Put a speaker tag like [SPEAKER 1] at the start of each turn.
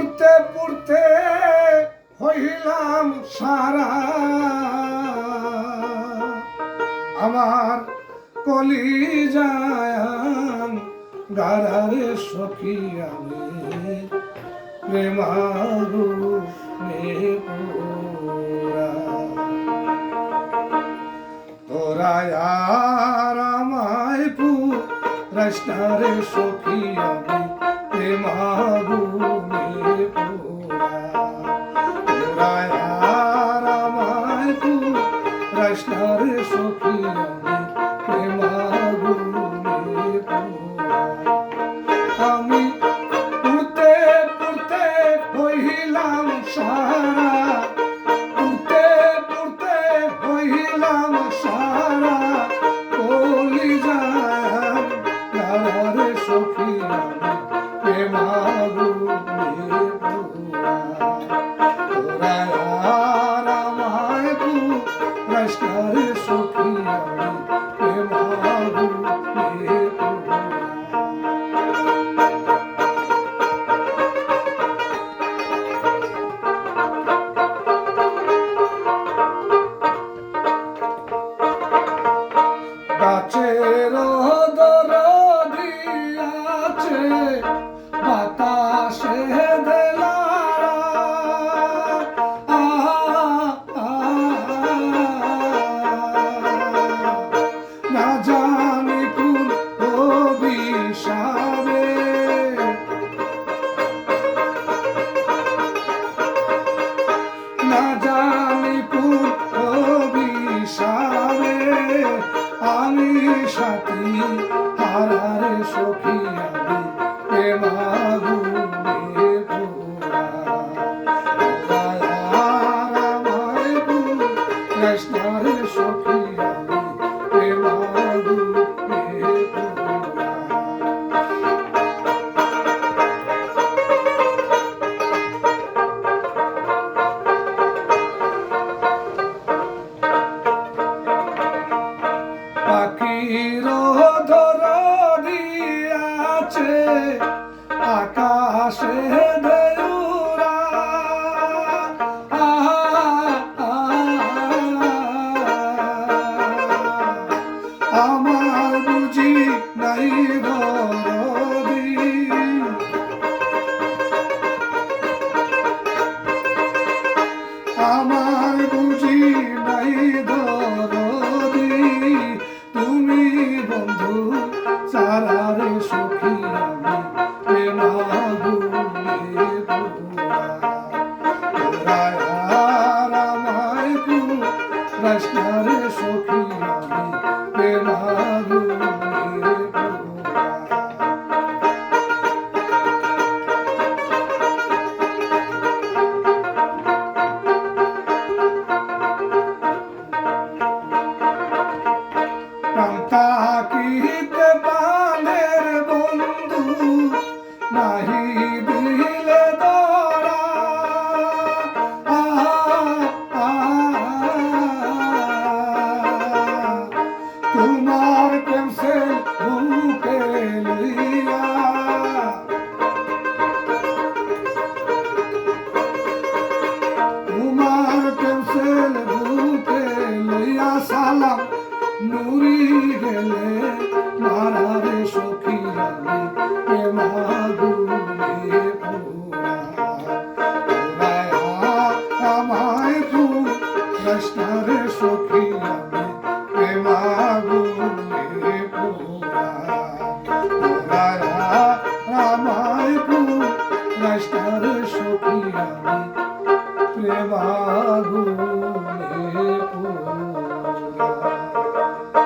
[SPEAKER 1] পুড়তে পুড়তে হইলাম সারা, আমার কলিজায় গারারে সখী আমি প্রেমাগুনে পোড়া। তোরা আর আমায় পুরাস না রে সখী আমি প্রেমাগুনে পোড়া। তোরা আর আমায় পুরাস না রে সখী আমি প্রেমাগুনে পোড়া। আমি পুড়তে পুড়তে হইলাম সারা, পুড়তে পুড়তে হইলাম সারা, কলিজায় গারারে সখী আমি প্রেমাগুনে পোড়া। তোরা আর আমায় পুরাস না রে সখী আমি প্রেমাগুনে পোড়া। গাছের দরদি আছে বাতাসে দেলারা, না জানি কোন অভিশাপে না জানি কোন অভিশাপে আমি সাথী হারারে সখী আমি প্রেমাগুনে পোড়া। তোরা আর আমায় পুরাস না রে সখী আমি প্রেমাগুনে পোড়া। পাখির দরদি আছে আকাশে দেউরা, আমার বুঝি নাই দরদি, আমার বুঝি নাই দরদি, তুমি বন্ধু সারা রে সখী আমি প্রেমাগুনে পোড়া। তোরা আর আমায় পুরাস না রে সখী আমি প্রেমাগুনে পোড়া। থাকিতে প্রাণের বন্ধু নাহি দিলে ধরা, তোমার প্রেম সে বুকে লইয়া, তোমার প্রেম সে বুকে লইয়া সালাম নুরি গেলে মারারে সখী আমি প্রেমাগুনে পোড়া। তোরা আমায় পুরাস না রে সখী আমি প্রেমাগুনে পোড়া। তোরা আমায় পুরাস না রে সখী আমি প্রেমাগুনে